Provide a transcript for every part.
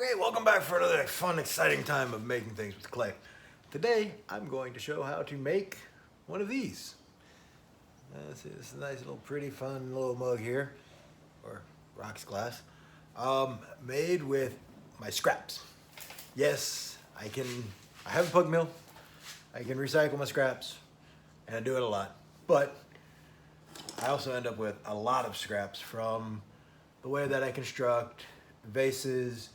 Okay, welcome back for another fun, exciting time of making things with clay. Today, I'm going to show how to make one of these. See, this is a nice little pretty fun little mug here, or rocks glass, made with my scraps. Yes, I have a pug mill, I can recycle my scraps, and I do it a lot, but I also end up with a lot of scraps from the way that I construct vases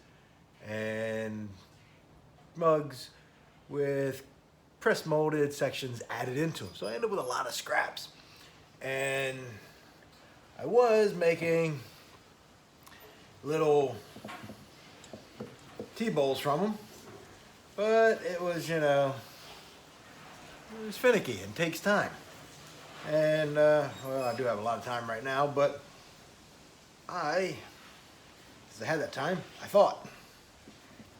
and mugs with press molded sections added into them. So I end up with a lot of scraps. And I was making little tea bowls from them, but it was, it was finicky and takes time. And, well, I do have a lot of time right now, but since I had that time, I thought.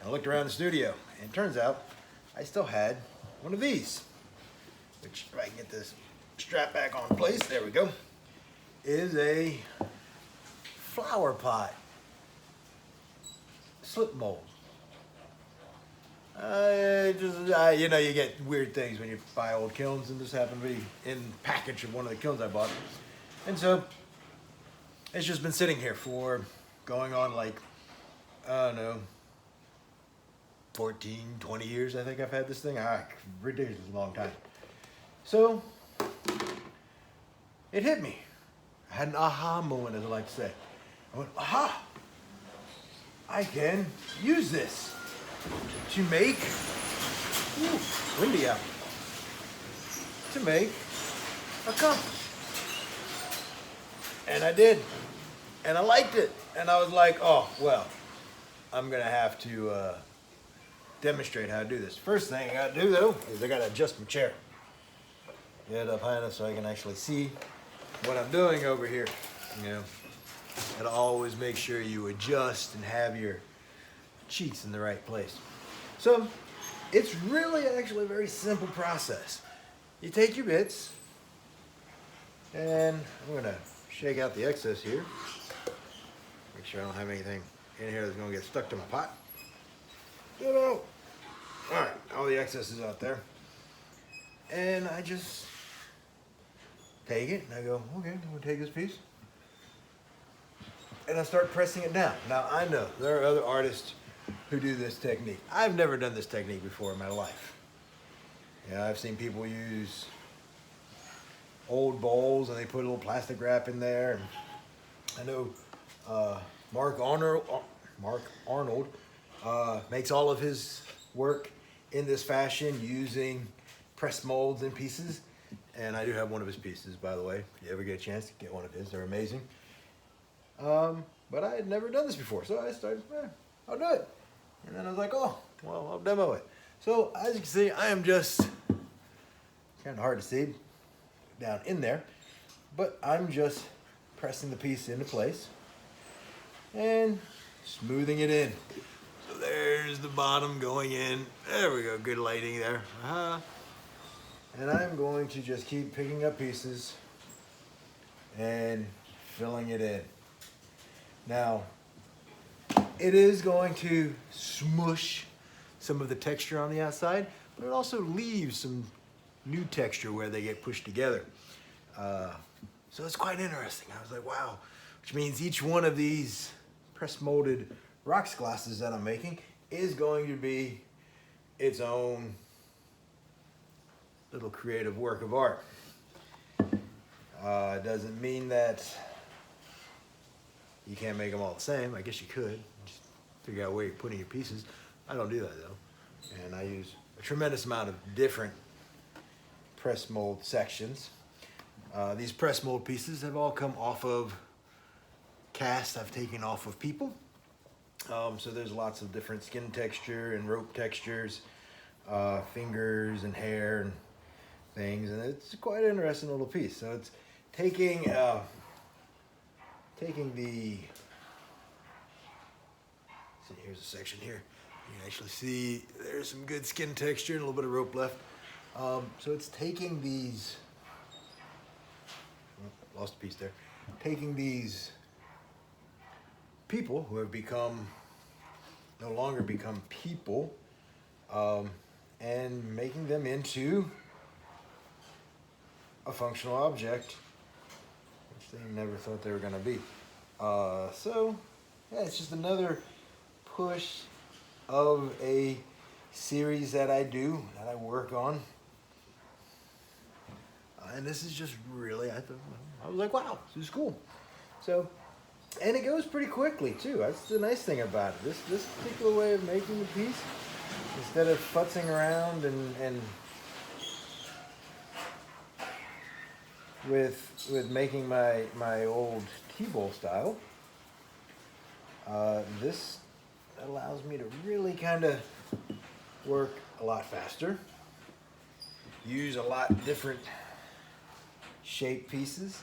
I looked around the studio, and it turns out I still had one of these, which, if I can get this strap back on place, there we go, is a flower pot slip mold. You get weird things when you buy old kilns, and this happened to be in the package of one of the kilns I bought. And so it's just been sitting here for going on like, I don't know, 14, 20 years I think I've had this thing. Ridiculously long time. So it hit me. I had an aha moment, as I like to say. I went, aha! I can use this to make, windy out, to make a compass. And I did. And I liked it. And I was like, oh, well, I'm gonna have to demonstrate how to do this. First thing I gotta do though, is I gotta adjust my chair. Get it up high enough so I can actually see what I'm doing over here. Gotta always make sure you adjust and have your cheeks in the right place. So, it's really actually a very simple process. You take your bits, and I'm gonna shake out the excess here. Make sure I don't have anything in here that's gonna get stuck to my pot. All right, all the excess is out there. And I just take it and I go, okay, I'm gonna take this piece. And I start pressing it down. Now I know there are other artists who do this technique. I've never done this technique before in my life. I've seen people use old bowls and they put a little plastic wrap in there. I know Mark Arnold makes all of his work in this fashion using press molds and pieces. And I do have one of his pieces, by the way. If you ever get a chance to get one of his, they're amazing. But I had never done this before, so I started, I'll do it. And then I was like, oh, well, I'll demo it. So as you can see, I am just, kind of hard to see down in there, but I'm just pressing the piece into place and smoothing it in. So there's the bottom going in. There we go, good lighting there. And I'm going to just keep picking up pieces and filling it in. Now, it is going to smush some of the texture on the outside, but it also leaves some new texture where they get pushed together. So it's quite interesting. I was like, wow, which means each one of these press molded rocks glasses that I'm making is going to be its own little creative work of art. It doesn't mean that you can't make them all the same. I guess you could. Just figure out where you're putting your pieces. I don't do that though. And I use a tremendous amount of different press mold sections. These press mold pieces have all come off of casts I've taken off of people. So there's lots of different skin texture and rope textures, fingers and hair and things, and it's quite an interesting little piece. So it's taking the, see, here's a section here. You can actually see there's some good skin texture and a little bit of rope left. So it's taking these, lost a piece there, taking these people who have become no longer become people, and making them into a functional object, which they never thought they were going to be. So, yeah, it's just another push of a series that I do, that I work on. And this is just really, I was like, wow, this is cool. So, and it goes pretty quickly too. That's the nice thing about it. This particular way of making the piece, instead of futzing around and with making my old T-bowl style, this allows me to really kind of work a lot faster, use a lot different shape pieces,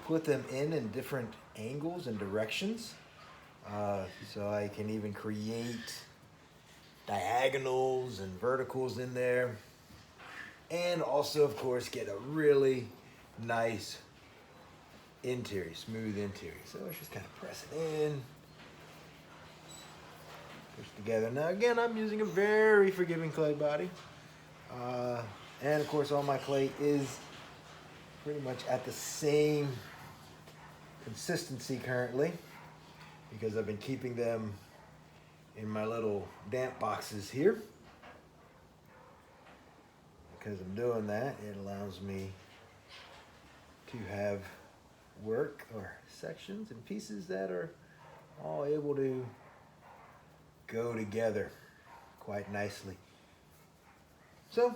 put them in different angles and directions, so I can even create diagonals and verticals in there, and also of course get a really nice interior, smooth interior. So let's just kind of press it in, push together. Now again, I'm using a very forgiving clay body, and of course all my clay is pretty much at the same consistency currently, because I've been keeping them in my little damp boxes here. Because I'm doing that, it allows me to have work or sections and pieces that are all able to go together quite nicely. So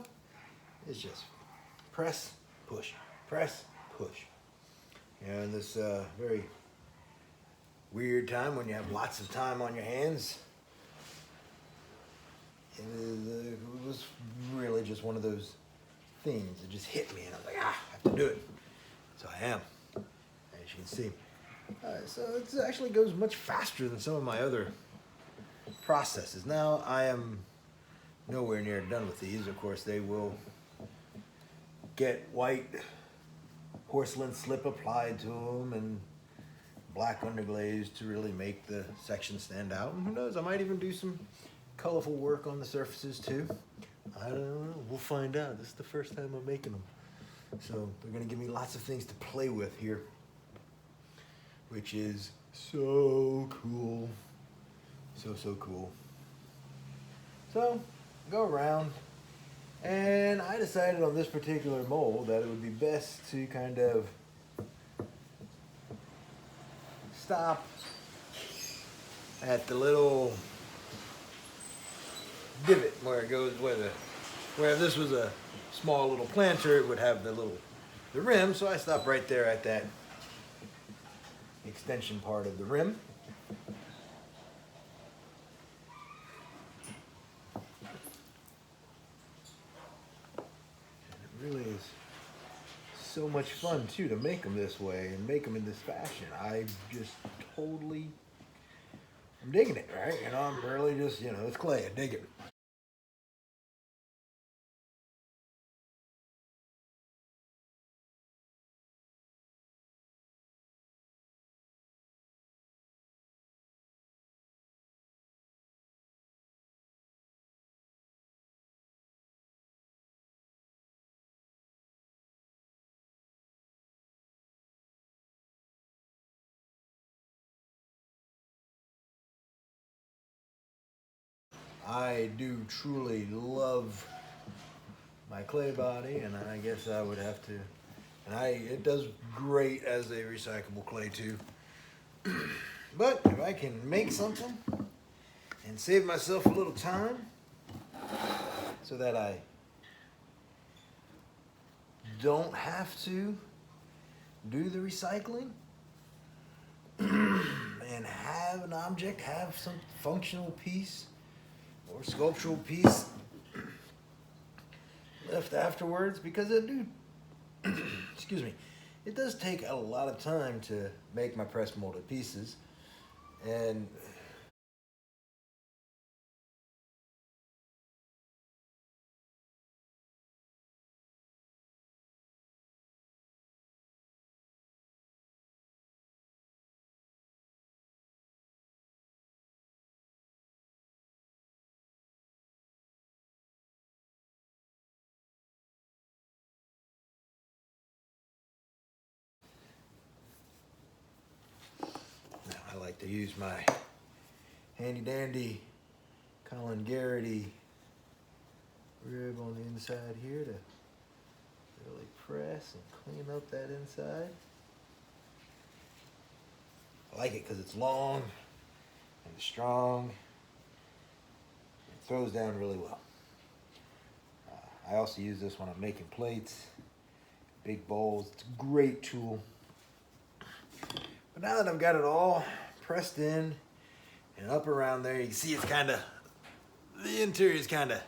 it's just press, push, press, push. And this very weird time when you have lots of time on your hands, it was really just one of those things. It just hit me and I was like, I have to do it. So I am, as you can see. So it actually goes much faster than some of my other processes. Now I am nowhere near done with these. Of course, they will get white porcelain slip applied to them and black underglaze to really make the section stand out. And who knows, I might even do some colorful work on the surfaces too. I don't know, we'll find out. This is the first time I'm making them. So they're gonna give me lots of things to play with here, which is so cool. So cool. So go around, and I decided on this particular mold that it would be best to kind of stop at the little divot where it goes, where if this was a small little planter, it would have the rim. So I stopped right there at that extension part of the rim. And it really is so much fun too to make them this way and make them in this fashion. I just totally, I'm digging it, right? You know, I'm really just, you know, it's clay, I dig it. I do truly love my clay body, and I guess I would have to, and it does great as a recyclable clay too. But if I can make something and save myself a little time so that I don't have to do the recycling and have an object, have some functional piece or sculptural piece left afterwards, because it excuse me, it does take a lot of time to make my press molded pieces, and to use my handy dandy Colin Garrity rib on the inside here to really press and clean up that inside. I like it because it's long and strong. It throws down really well. I also use this when I'm making plates, big bowls. It's a great tool. But now that I've got it all pressed in and up around there, you can see it's kind of, the interior is kind of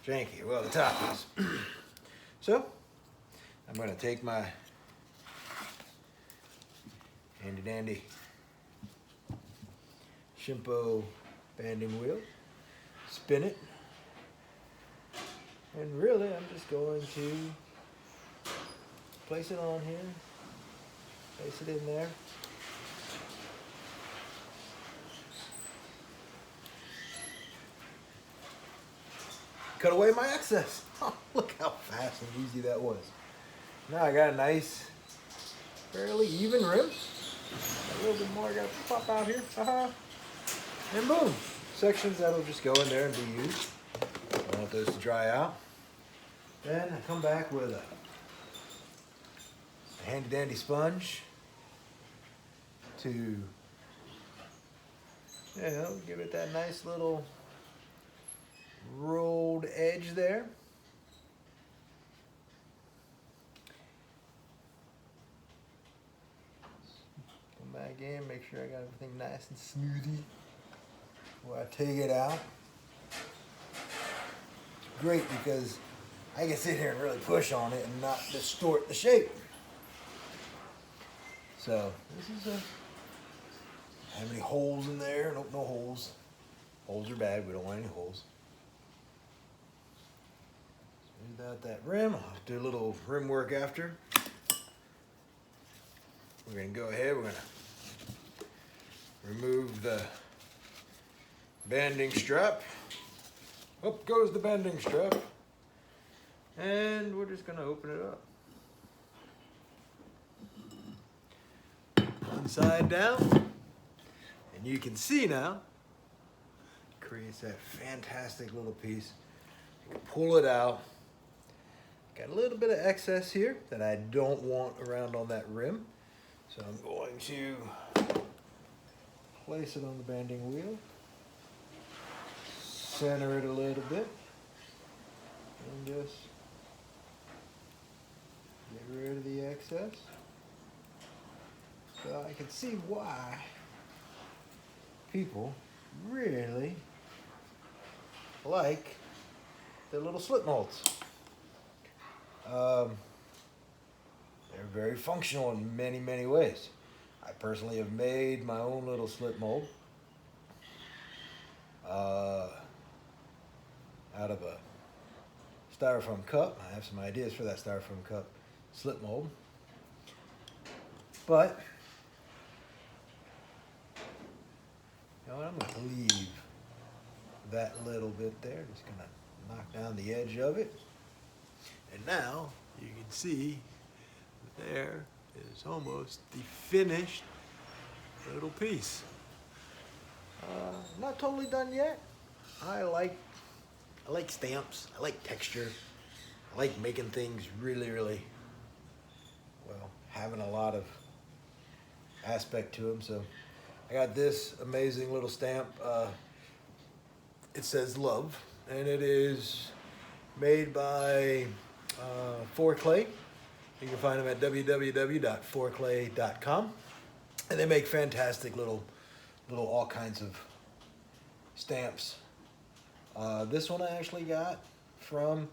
janky. Well, the top is. So, I'm going to take my handy dandy Shimpo banding wheel, spin it, and really I'm just going to place it on here, place it in there. Cut away my excess. Oh, look how fast and easy that was. Now I got a nice, fairly even rim. A little bit more I gotta pop out here. And boom. Sections that'll just go in there and be used. I want those to dry out. Then I come back with a handy dandy sponge to, give it that nice little rolled edge there. Come back in, make sure I got everything nice and smoothie before I take it out. It's great because I can sit here and really push on it and not distort the shape. So this is how many holes in there? Nope, no holes. Holes are bad, we don't want any holes. Without that rim, I'll do a little rim work after. We're going to go ahead, we're going to remove the banding strap. Up goes the banding strap. And we're just going to open it up. One side down. And you can see now, it creates that fantastic little piece. You can pull it out. Got a little bit of excess here that I don't want around on that rim. So I'm going to place it on the banding wheel, center it a little bit, and just get rid of the excess. So I can see why people really like the little slip molds. They're very functional in many, many ways. I personally have made my own little slip mold out of a styrofoam cup. I have some ideas for that styrofoam cup slip mold. But, you know what, I'm going to leave that little bit there. Just going to knock down the edge of it. And now you can see there is almost the finished little piece. Not totally done yet. I like stamps. I like texture. I like making things really, really, well, having a lot of aspect to them. So I got this amazing little stamp. It says love, and it is made by 4Clay. You can find them at www.4clay.com, and they make fantastic little all kinds of stamps. This one I actually got from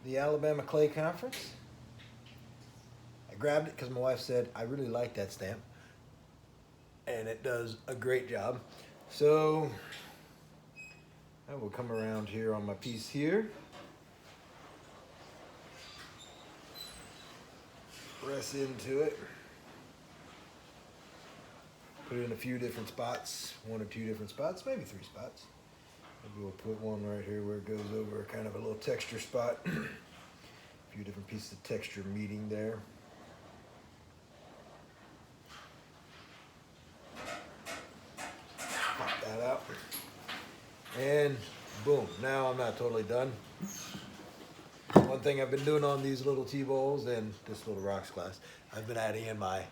the Alabama Clay Conference. I grabbed it because my wife said I really like that stamp, and it does a great job. So I will come around here on my piece here. Press into it. Put it in a few different spots, 1 or 2 different spots, maybe 3 spots. Maybe we'll put one right here where it goes over kind of a little texture spot. A few different pieces of texture meeting there. that out. And boom, now I'm not totally done. One thing I've been doing on these little T-bowls and this little rocks glass, I've been adding in my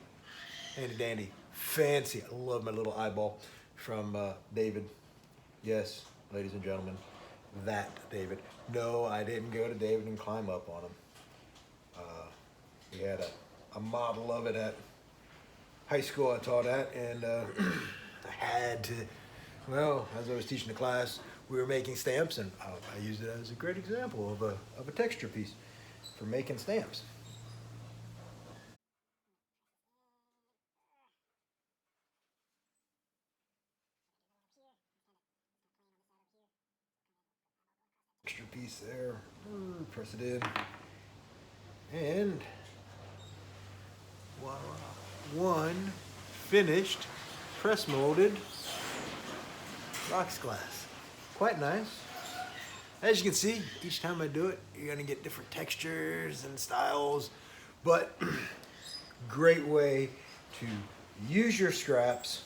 handy dandy fancy, I love my little eyeball from David. Yes, ladies and gentlemen, that David. No, I didn't go to David and climb up on him. He had a model of it at high school I taught at, and I had to, well, as I was teaching the class, we were making stamps, and I used it as a great example of a texture piece for making stamps. Texture piece there, press it in, and voila, one finished press molded rocks glass. Quite nice. As you can see, each time I do it, you're gonna get different textures and styles, but great way to use your scraps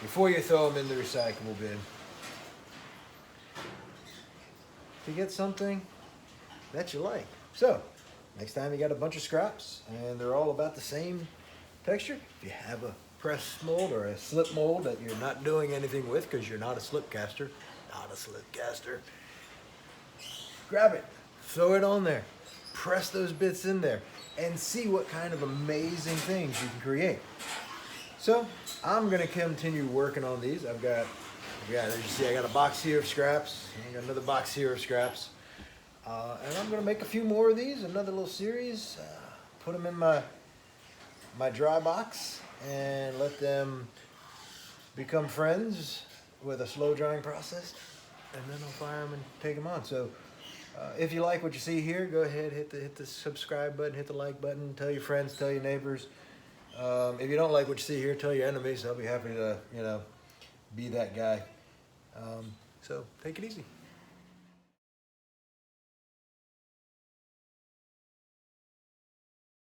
before you throw them in the recyclable bin to get something that you like. So, next time you got a bunch of scraps and they're all about the same texture, if you have a press mold or a slip mold that you're not doing anything with because you're not a slip caster, grab it, throw it on there, press those bits in there, and see what kind of amazing things you can create. So I'm gonna continue working on these. I've got, as you see, I got a box here of scraps, I got another box here of scraps, and I'm gonna make a few more of these, another little series, put them in my dry box and let them become friends with a slow drying process, and then I'll fire them and take them on. So if you like what you see here, go ahead, hit the subscribe button, hit the like button, tell your friends, tell your neighbors. If you don't like what you see here, tell your enemies. I'll be happy to, be that guy. So take it easy.